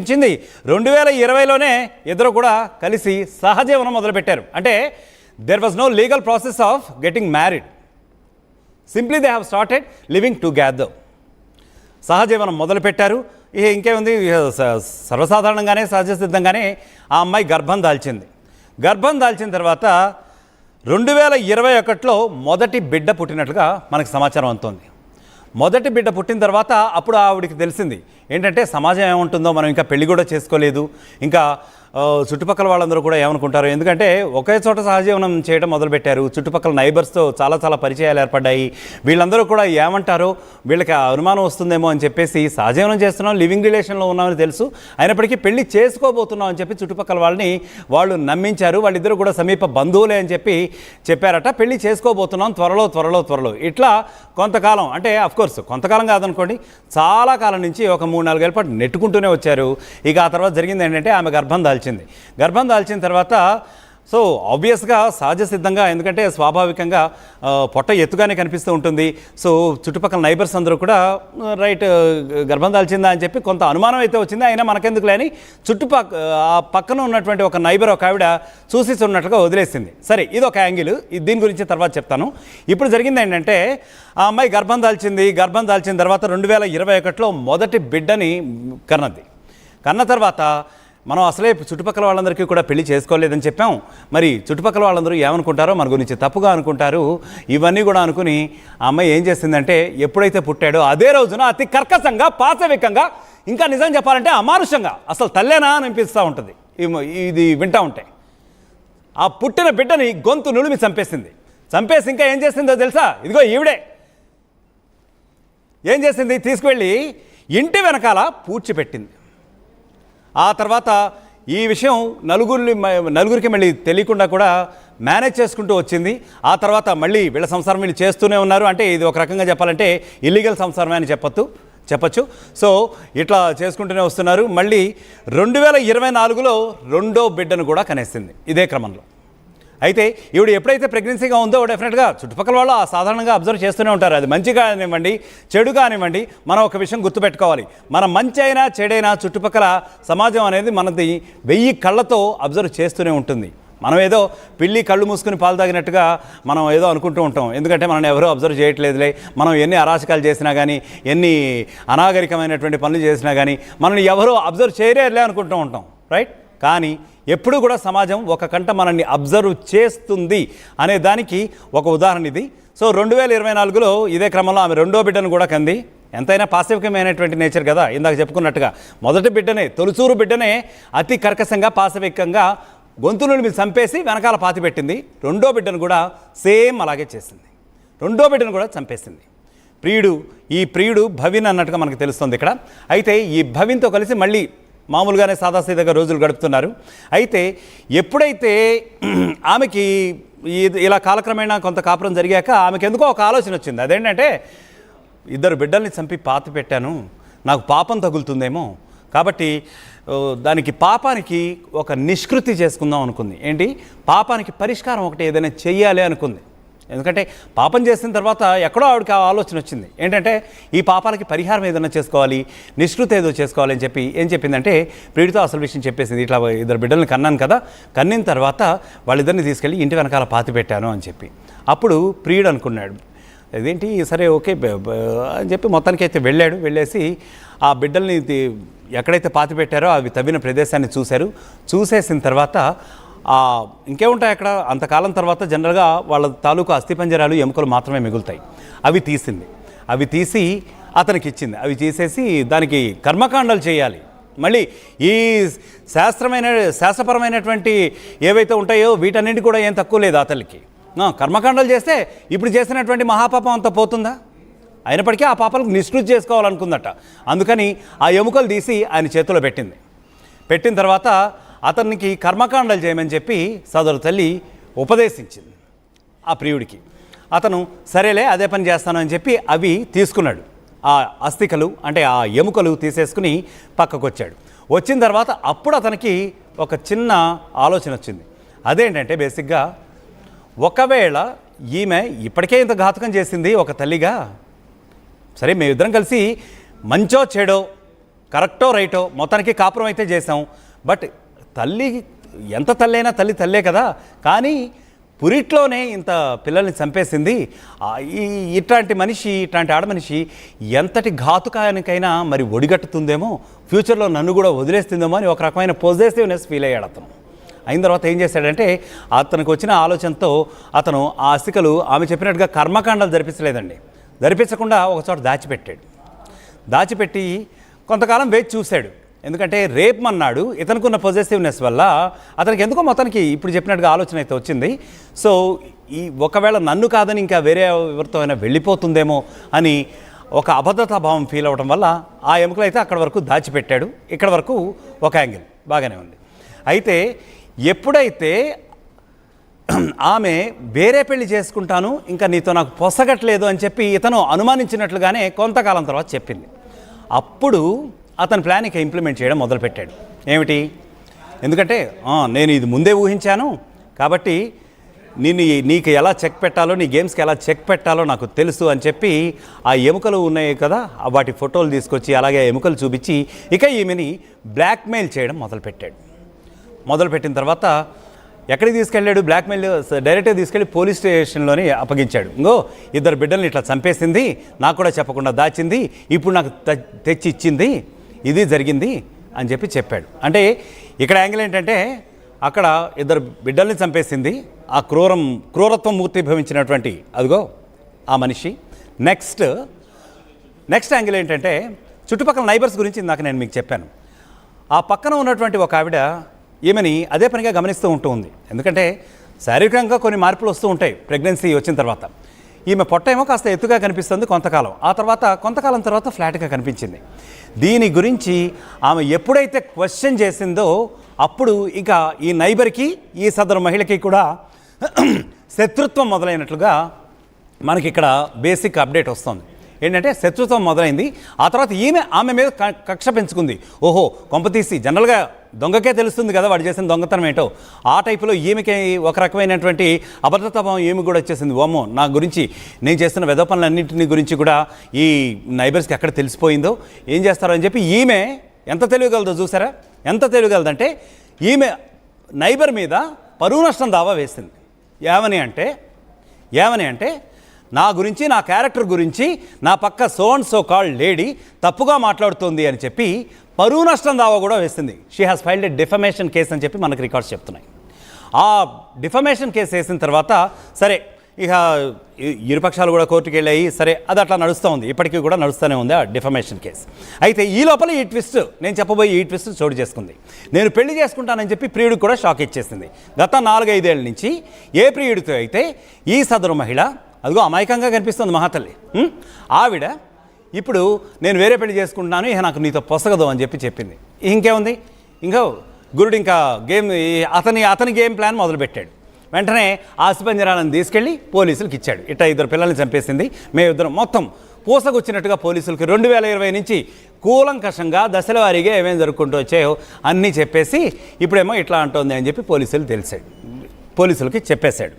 ఇచ్చింది 2020లోనే ఇద్దరు కూడా కలిసి సహజీవనం మొదలుపెట్టారు. అంటే there was no legal process of getting married, simply they have started living together. సహజీవనం మొదలుపెట్టారు. ఇంకేముంది, సర్వసాధారణంగానే సహజ సిద్ధంగానే ఆ అమ్మాయి గర్భం దాల్చింది. గర్భం దాల్చిన తర్వాత 2021లో మొదటి బిడ్డ పుట్టినట్లుగా మనకు సమాచారం అందుతోంది. మొదటి బిడ్డ పుట్టిన తర్వాత అప్పుడు ఆవిడికి తెలిసింది ఏంటంటే సమాజం ఏముంటుందో, మనం ఇంకా పెళ్లి కూడా చేసుకోలేదు, ఇంకా చుట్టుపక్కల వాళ్ళందరూ కూడా ఏమనుకుంటారు, ఎందుకంటే ఒకే చోట సహజీవనం చేయడం మొదలుపెట్టారు. చుట్టుపక్కల నైబర్స్తో చాలా పరిచయాలు ఏర్పడ్డాయి. వీళ్ళందరూ కూడా ఏమంటారో, వీళ్ళకి అనుమానం వస్తుందేమో అని చెప్పేసి సహజీవనం చేస్తున్నాం, లివింగ్ రిలేషన్లో ఉన్నామని తెలుసు, అయినప్పటికీ పెళ్లి చేసుకోబోతున్నాం అని చెప్పి చుట్టుపక్కల వాళ్ళని వాళ్ళు నమ్మించారు. వాళ్ళిద్దరూ కూడా సమీప బంధువులే అని చెప్పి చెప్పారట. పెళ్లి చేసుకోబోతున్నాం త్వరలో ఇట్లా కొంతకాలం, అంటే అఫ్కోర్స్ కొంతకాలం కాదనుకోండి, చాలా కాలం నుంచి ఒక 3-4 ఏళ్ళ పాటు నెట్టుకుంటూనే వచ్చారు. ఇక ఆ తర్వాత జరిగింది ఏంటంటే ఆమె గర్భం దాల్చిన తర్వాత సో ఆబ్వియస్గా సహజ సిద్ధంగా, ఎందుకంటే స్వాభావికంగా పొట్ట ఎత్తుగానే కనిపిస్తూ ఉంటుంది. సో చుట్టుపక్కల నైబర్స్ అందరూ కూడా రైట్ గర్భం దాల్చిందా అని చెప్పి కొంత అనుమానం అయితే వచ్చింది. అయినా మనకెందుకు లేని ఆ పక్కన ఉన్నటువంటి ఒక నైబర్, ఒక ఆవిడ చూసి చూడనట్లుగా వదిలేసింది. సరే, ఇది ఒక యాంగిల్, దీని గురించి తర్వాత చెప్తాను. ఇప్పుడు జరిగింది ఏంటంటే ఆ అమ్మాయి గర్భం దాల్చిన తర్వాత 2021లో మొదటి బిడ్డని కన్న తర్వాత మనం అసలే చుట్టుపక్కల వాళ్ళందరికీ కూడా పెళ్లి చేసుకోలేదని చెప్పాం. మరి చుట్టుపక్కల వాళ్ళందరూ ఏమనుకుంటారో, మన గురించి తప్పుగా అనుకుంటారు, ఇవన్నీ కూడా అనుకుని ఆ అమ్మాయి ఏం చేసిందంటే ఎప్పుడైతే పుట్టాడో అదే రోజున అతి కర్కశంగా, పాశవికంగా, ఇంకా నిజం చెప్పాలంటే అమానుషంగా, అసలు తల్లేనా అని అనిపిస్తూ ఉంటుంది ఇది వింటూ ఉంటే, ఆ పుట్టిన బిడ్డని గొంతు నులిమి చంపేసి ఇంకా ఏం చేసిందో తెలుసా? ఇదిగో ఈవిడే ఏం చేసింది, తీసుకువెళ్ళి ఇంటి వెనకాల పూడ్చిపెట్టింది. ఆ తర్వాత ఈ విషయం నలుగురికి మళ్ళీ తెలియకుండా కూడా మేనేజ్ చేసుకుంటూ వచ్చింది. ఆ తర్వాత మళ్ళీ వీళ్ళ సంసారం వీళ్ళు చేస్తూనే ఉన్నారు. అంటే ఇది ఒక రకంగా చెప్పాలంటే ఇల్లీగల్ సంసారమే అని చెప్పచ్చు. సో ఇట్లా చేసుకుంటూనే వస్తున్నారు. మళ్ళీ 2024లో రెండో బిడ్డను కూడా కనేసింది ఇదే క్రమంలో. అయితే ఈవిడ ఎప్పుడైతే ప్రెగ్నెన్సీగా ఉందో డెఫినెట్గా చుట్టుపక్కల వాళ్ళు సాధారణంగా అబ్జర్వ్ చేస్తూనే ఉంటారు. అది మంచి కానివ్వండి, చెడు కానివ్వండి, మనం ఒక విషయం గుర్తుపెట్టుకోవాలి. మన మంచి అయినా చెడైనా చుట్టుపక్కల సమాజం అనేది మనది 1000 కళ్ళతో అబ్జర్వ్ చేస్తూనే ఉంటుంది. మనం ఏదో పిల్లి కళ్ళు మూసుకుని పాలు తాగినట్టుగా మనం ఏదో అనుకుంటూ ఉంటాం, ఎందుకంటే మనం ఎవరో అబ్జర్వ్ చేయట్లేదులే, మనం ఎన్ని అరాచకాలు చేసినా కానీ, ఎన్ని అనాగరికమైనటువంటి పనులు చేసినా కానీ మనల్ని ఎవరో అబ్జర్వ్ చేయలేదులే అనుకుంటూ ఉంటాం, రైట్? కానీ ఎప్పుడు కూడా సమాజం ఒక కంట మనల్ని అబ్జర్వ్ చేస్తుంది అనే దానికి ఒక ఉదాహరణ ఇది. సో 2024లో ఇదే క్రమంలో ఆమె రెండో బిడ్డను కూడా కంది. ఎంతైనా పాశవికమైనటువంటి నేచర్ కదా, ఇందాక చెప్పుకున్నట్టుగా మొదటి బిడ్డనే, తొలిచూరు బిడ్డనే అతి కర్కశంగా, పాశవికంగా గొంతులను మీద చంపేసి వెనకాల పాతిపెట్టింది. రెండో బిడ్డను కూడా సేమ్ అలాగే చేసింది. రెండో బిడ్డను కూడా చంపేసింది. ఈ ప్రియుడు భవిన్ అన్నట్టుగా మనకు తెలుస్తుంది ఇక్కడ. అయితే ఈ భవిన్తో కలిసి మళ్ళీ మామూలుగానే సాదాసీదాగా రోజులు గడుపుతున్నారు. అయితే ఎప్పుడైతే ఆమెకి ఇలా కాలక్రమేణా కొంత కాపురం జరిగాక ఆమెకి ఎందుకో ఒక ఆలోచన వచ్చింది. అదేంటంటే 2 బిడ్డల్ని చంపి పాతి పెట్టాను, నాకు పాపం తగులుతుందేమో, కాబట్టి దానికి పాపానికి ఒక నిష్కృతి చేసుకుందాం అనుకుంది. ఏంటి, పాపానికి పరిష్కారం ఒకటి ఏదైనా చెయ్యాలి అనుకుంది. ఎందుకంటే పాపం చేసిన తర్వాత ఎక్కడో ఆవిడకి ఆలోచన వచ్చింది, ఏంటంటే ఈ పాపాలకి పరిహారం ఏదైనా చేసుకోవాలి, నిష్కృతి ఏదో చేసుకోవాలి అని చెప్పి ఏం చెప్పిందంటే ప్రియుడితో అసలు విషయం చెప్పేసింది. ఇట్లా 2 బిడ్డలను కన్నాను కదా, కన్నిన తర్వాత వాళ్ళిద్దరిని తీసుకెళ్ళి ఇంటి వెనకాల పాతి పెట్టాను అని చెప్పి. అప్పుడు ప్రియుడు అనుకున్నాడు, అదేంటి సరే ఓకే అని చెప్పి మొత్తానికి అయితే వెళ్ళేసి ఆ బిడ్డల్ని ఎక్కడైతే పాతి పెట్టారో అవి తవ్విన ప్రదేశాన్ని చూసేసిన తర్వాత ఇంకేముంటాయి అక్కడ, అంతకాలం తర్వాత జనరల్గా వాళ్ళ తాలూకు అస్థిపంజరాలు, ఎముకలు మాత్రమే మిగులుతాయి. అవి తీసి అతనికి ఇచ్చింది. అవి తీసేసి దానికి కర్మకాండాలు చేయాలి. మళ్ళీ ఈ శాస్త్రపరమైనటువంటి ఏవైతే ఉంటాయో వీటన్నింటి కూడా ఏం తక్కువ లేదు అతనికి. కర్మకాండాలు చేస్తే ఇప్పుడు చేసినటువంటి మహాపాపం అంతా పోతుందా? అయినప్పటికీ ఆ పాపాలకు నిష్కృతి చేసుకోవాలనుకుందట. అందుకని ఆ ఎముకలు తీసి ఆయన చేతిలో పెట్టిన తర్వాత అతనికి కర్మకాండాలు చేయమని చెప్పి సదరు తల్లి ఉపదేశించింది ఆ ప్రియుడికి. అతను సరేలే అదే పని చేస్తాను అని చెప్పి అవి తీసుకున్నాడు. ఆ అస్థికలు అంటే ఆ ఎముకలు తీసేసుకుని పక్కకు వచ్చిన తర్వాత అప్పుడు అతనికి ఒక చిన్న ఆలోచన వచ్చింది. అదేంటంటే బేసిక్గా ఒకవేళ ఈమె ఇప్పటికే ఇంత ఘాతకం చేసింది ఒక తల్లిగా, సరే మేమిద్దరం కలిసి మంచో చెడో కరెక్టో రైటో మొత్తానికి కాపురం అయితే చేసాం. బట్ తల్లి ఎంత తల్లైనా తల్లే కదా, కానీ పురిట్లోనే ఇంత పిల్లల్ని చంపేసింది. ఇట్లాంటి మనిషి, ఇట్లాంటి ఆడమనిషి ఎంతటి ఘాతుకానికైనా మరి ఒడిగట్టుతుందేమో, ఫ్యూచర్లో నన్ను కూడా వదిలేస్తుందేమో అని ఒక రకమైన పొజెసివ్నెస్ ఫీల్ అయ్యాడు అతను. అయిన తర్వాత ఏం చేశాడంటే, అతనికి వచ్చిన ఆలోచనతో అతను ఆ అసికలు ఆమె చెప్పినట్టుగా కర్మకాండాలు జరిపించలేదండి, జరిపించకుండా ఒక చోట దాచిపెట్టి కొంతకాలం వేచి చూశాడు. ఎందుకంటే రేపమన్నాడు. ఇతనుకున్న పొజెసివ్నెస్ వల్ల అతనికి ఎందుకో మొత్తానికి ఇప్పుడు చెప్పినట్టుగా ఆలోచన అయితే వచ్చింది. సో ఒకవేళ నన్ను కాదని ఇంకా వేరే ఎవరితో అయినా వెళ్ళిపోతుందేమో అని ఒక అభద్రతా భావం ఫీల్ అవ్వడం వల్ల ఆ ఎముకలు అయితే అక్కడ వరకు దాచిపెట్టాడు. ఇక్కడ వరకు ఒక యాంగిల్ బాగానే ఉంది. అయితే ఎప్పుడైతే ఆమె వేరే పెళ్లి చేసుకుంటాను, ఇంకా నీతో నాకు పొసగట్లేదు అని చెప్పి ఇతను అనుమానించినట్లుగానే కొంతకాలం తర్వాత చెప్పింది. అప్పుడు అతని ప్లాన్ ఇక ఇంప్లిమెంట్ చేయడం మొదలుపెట్టాడు. ఏమిటి? ఎందుకంటే నేను ఇది ముందే ఊహించాను కాబట్టి నీకు ఎలా చెక్ పెట్టాలో, నీ గేమ్స్కి ఎలా చెక్ పెట్టాలో నాకు తెలుసు అని చెప్పి ఆ ఎముకలు ఉన్నాయి కదా, వాటి ఫోటోలు తీసుకొచ్చి అలాగే ఎముకలు చూపించి ఇక ఈమెని బ్లాక్మెయిల్ చేయడం మొదలుపెట్టిన తర్వాత ఎక్కడికి తీసుకెళ్ళాడు? బ్లాక్మెయిల్ డైరెక్ట్గా తీసుకెళ్ళి పోలీస్ స్టేషన్లోని అప్పగించాడు. ఇంకో 2 బిడ్డల్ని ఇట్లా చంపేసింది, నాకు కూడా చెప్పకుండా దాచింది, ఇప్పుడు నాకు తెచ్చి ఇచ్చింది, ఇది జరిగింది అని చెప్పాడు. అంటే ఇక్కడ యాంగిల్ ఏంటంటే, అక్కడ 2 బిడ్డల్ని చంపేసింది ఆ క్రూరత్వం మూర్తిభవించినటువంటి అదిగో ఆ మనిషి. నెక్స్ట్ యాంగిల్ ఏంటంటే, చుట్టుపక్కల నైబర్స్ గురించి ఇందాక నేను మీకు చెప్పాను. ఆ పక్కన ఉన్నటువంటి ఒక ఆవిడ ఈమెని అదే పనిగా గమనిస్తూ ఉంటుంది. ఎందుకంటే శారీరకంగా కొన్ని మార్పులు వస్తూ ఉంటాయి ప్రెగ్నెన్సీ వచ్చిన తర్వాత. ఈమె పొట్ట ఏమో కాస్త ఎత్తుగా కనిపిస్తుంది కొంతకాలం తర్వాత ఫ్లాట్గా కనిపించింది. దీని గురించి ఆమె ఎప్పుడైతే క్వశ్చన్ చేసిందో అప్పుడు ఇక ఈ నైబర్కి, ఈ సదరు మహిళకి కూడా శత్రుత్వం మొదలైనట్లుగా మనకి ఇక్కడ బేసిక్ అప్డేట్ వస్తుంది. ఏంటంటే శత్రుత్వం మొదలైంది. ఆ తర్వాత ఆమె మీద కక్ష పెంచుకుంది. ఓహో, కొంపతీసి జనరల్గా దొంగకే తెలుస్తుంది కదా వాడు చేసిన దొంగతనం ఏంటో, ఆ టైపులో ఈమెకి ఒక రకమైనటువంటి అభద్రతాభావం ఈమె కూడా వచ్చేసింది. ఓమో, నా గురించి నేను చేస్తున్న వెధ పనులన్నింటినీ గురించి కూడా ఈ నైబర్స్కి ఎక్కడ తెలిసిపోయిందో, ఏం చేస్తారో అని చెప్పి ఈమె ఎంత తెలియగలదో చూసారా? ఎంత తెలియగలదంటే ఈమె నైబర్ మీద పరువు నష్టం దావా వేసింది. ఏమని అంటే నా గురించి, నా క్యారెక్టర్ గురించి నా పక్క so and so called lady తప్పుగా మాట్లాడుతుంది అని చెప్పి పరువు నష్టం దావా కూడా వేసింది. She has filed a defamation case అని చెప్పి మనకు రికార్డ్స్ చెప్తున్నాయి. ఆ డిఫమేషన్ కేసు వేసిన తర్వాత సరే ఇక ఇరుపక్షాలు కూడా కోర్టుకు వెళ్ళాయి. సరే, అది అట్లా నడుస్తూ ఉంది, ఇప్పటికీ కూడా నడుస్తూనే ఉంది ఆ డిఫమేషన్ కేసు. అయితే ఈ లోపల ఈ ట్విస్ట్, నేను చెప్పబోయే ఈ ట్విస్ట్ చోటు చేసుకుంది. నేను పెళ్లి చేసుకుంటానని చెప్పి ప్రియుడికి కూడా షాక్ ఇచ్చేసింది. గత 4-5 ఏళ్ళ నుంచి ఏ ప్రియుడితో అయితే ఈ సదరు మహిళ అదిగో అమాయకంగా కనిపిస్తుంది మహాతల్లి, ఆవిడ ఇప్పుడు నేను వేరే పెళ్లి చేసుకుంటున్నాను, ఇక నాకు నీతో పొసగదు అని చెప్పింది. ఇంకేముంది, ఇంకా గురుడు ఇంకా అతని గేమ్ ప్లాన్ మొదలుపెట్టాడు. వెంటనే ఆస్తిపంజరాలను తీసుకెళ్ళి పోలీసులకు ఇచ్చాడు. ఇట్లా 2 పిల్లల్ని చంపేసింది, మేమిద్దరం మొత్తం పూసకొచ్చినట్టుగా పోలీసులకి 2020 నుంచి కూలంకషంగా దశల వారీగా ఏమేమి జరుపుకుంటూ వచ్చాయో అన్నీ చెప్పేసి ఇప్పుడేమో ఇట్లా అంటోంది అని చెప్పి పోలీసులకి చెప్పేశాడు.